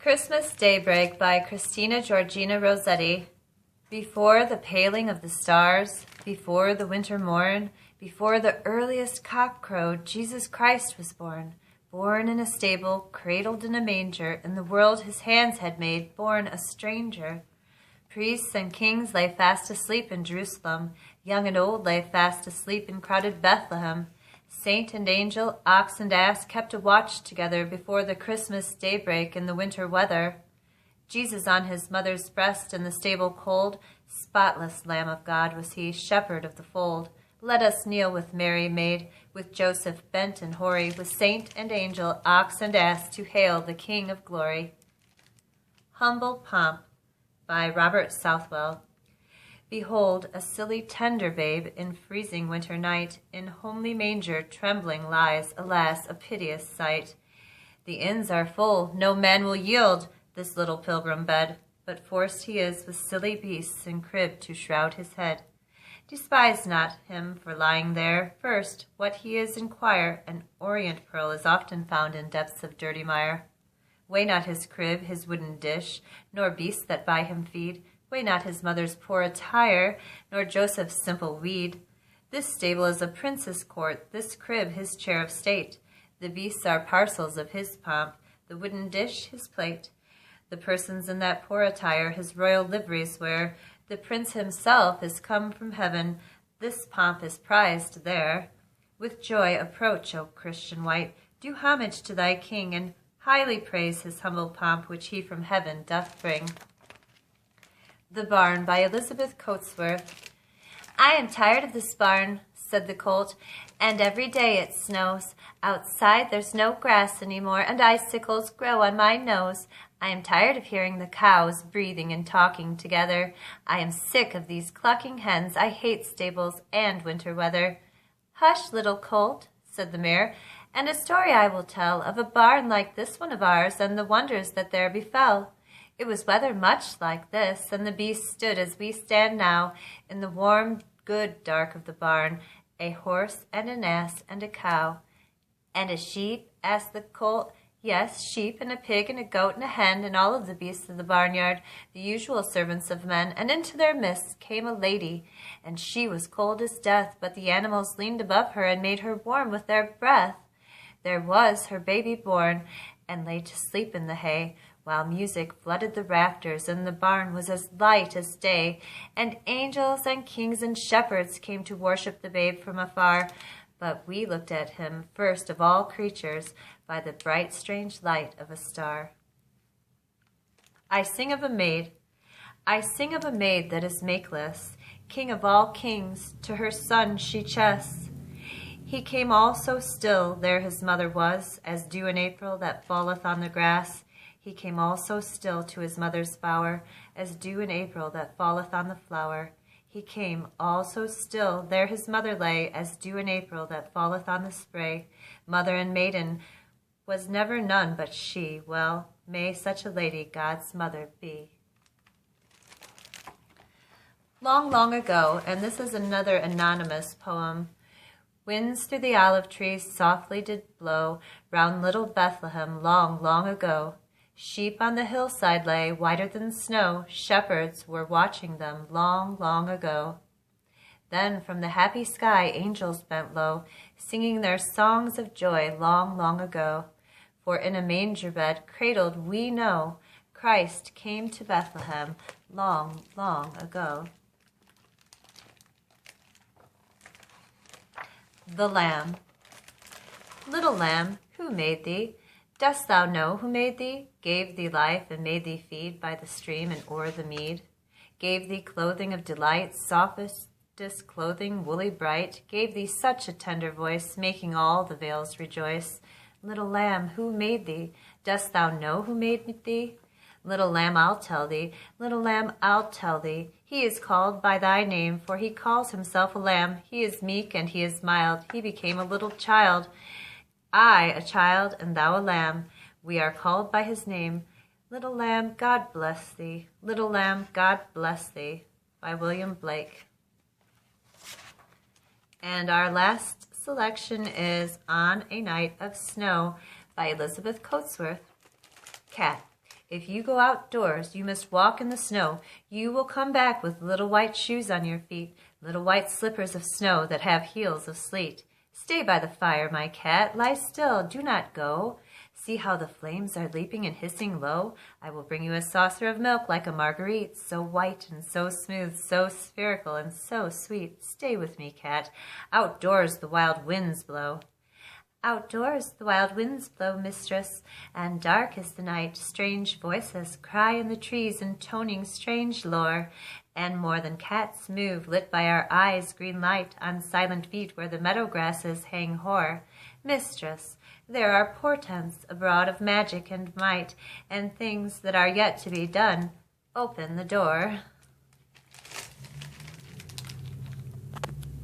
Christmas Daybreak by Christina Georgina Rossetti. Before the paling of the stars, before the winter morn, before the earliest cock crowed, Jesus Christ was born. Born in a stable, cradled in a manger, in the world his hands had made, born a stranger. Priests and kings lay fast asleep in Jerusalem, young and old lay fast asleep in crowded Bethlehem. Saint and angel, ox and ass kept a watch together before the Christmas daybreak in the winter weather. Jesus on his mother's breast in the stable cold, spotless Lamb of God was he, shepherd of the fold. Let us kneel with Mary maid, with Joseph bent and hoary, with saint and angel, ox and ass, to hail the King of glory. Humble Pomp by Robert Southwell. Behold, a silly tender babe in freezing winter night, in homely manger trembling lies, alas, a piteous sight. The inns are full, no man will yield this little pilgrim bed, but forced he is with silly beasts in crib to shroud his head. Despise not him for lying there. First, what he is inquire. An orient pearl is often found in depths of dirty mire. Weigh not his crib, his wooden dish, nor beasts that by him feed. Weigh not his mother's poor attire, nor Joseph's simple weed. This stable is a prince's court, this crib his chair of state. The beasts are parcels of his pomp, the wooden dish his plate. The persons in that poor attire his royal liveries wear. The prince himself is come from heaven, this pomp is prized there. With joy approach, O Christian wight, do homage to thy king, and highly praise his humble pomp which he from heaven doth bring. The Barn by Elizabeth Coatsworth. I am tired of this barn, said the colt, and every day it snows. Outside there's no grass any more, and icicles grow on my nose. I am tired of hearing the cows breathing and talking together. I am sick of these clucking hens. I hate stables and winter weather. Hush, little colt, said the mare, and a story I will tell of a barn like this one of ours, and the wonders that there befell. It was weather much like this, and the beasts stood as we stand now, in the warm, good dark of the barn, a horse and an ass and a cow. And a sheep? Asked the colt. Yes, sheep and a pig and a goat and a hen, and all of the beasts of the barnyard, the usual servants of men. And into their midst came a lady, and she was cold as death, but the animals leaned above her and made her warm with their breath. There was her baby born, and lay to sleep in the hay, while music flooded the rafters, and the barn was as light as day, and angels and kings and shepherds came to worship the babe from afar. But we looked at him first of all creatures by the bright, strange light of a star. I sing of a maid. I sing of a maid that is makeless, king of all kings, to her son she chests. He came all so still, there his mother was, as dew in April that falleth on the grass. He came all so still to his mother's bower, as dew in April that falleth on the flower. He came all so still, there his mother lay, as dew in April that falleth on the spray. Mother and maiden was never none but she. Well, may such a lady God's mother be. Long, long ago, and this is another anonymous poem, winds through the olive trees softly did blow round little Bethlehem long, long ago. Sheep on the hillside lay, whiter than snow. Shepherds were watching them long, long ago. Then from the happy sky angels bent low, singing their songs of joy long, long ago. For in a manger bed, cradled we know, Christ came to Bethlehem long, long ago. The Lamb. Little lamb, who made thee? Dost thou know who made thee? Gave thee life and made thee feed by the stream and o'er the mead? Gave thee clothing of delight, softest clothing, woolly bright? Gave thee such a tender voice, making all the vales rejoice? Little lamb, who made thee? Dost thou know who made thee? Little lamb, I'll tell thee. Little lamb, I'll tell thee. He is called by thy name, for he calls himself a lamb. He is meek and he is mild. He became a little child. I, a child, and thou a lamb. We are called by his name. Little lamb, God bless thee. Little lamb, God bless thee. By William Blake. And our last selection is On a Night of Snow by Elizabeth Coatsworth. Cat. If you go outdoors, you must walk in the snow. You will come back with little white shoes on your feet, little white slippers of snow that have heels of sleet. Stay by the fire, my cat. Lie still. Do not go. See how the flames are leaping and hissing low. I will bring you a saucer of milk like a marguerite, so white and so smooth, so spherical and so sweet. Stay with me, cat. Outdoors the wild winds blow. Outdoors the wild winds blow, mistress, and dark is the night. Strange voices cry in the trees, intoning strange lore. And more than cats move, lit by our eyes' green light, on silent feet where the meadow grasses hang hoar. Mistress, there are portents abroad of magic and might, and things that are yet to be done. Open the door.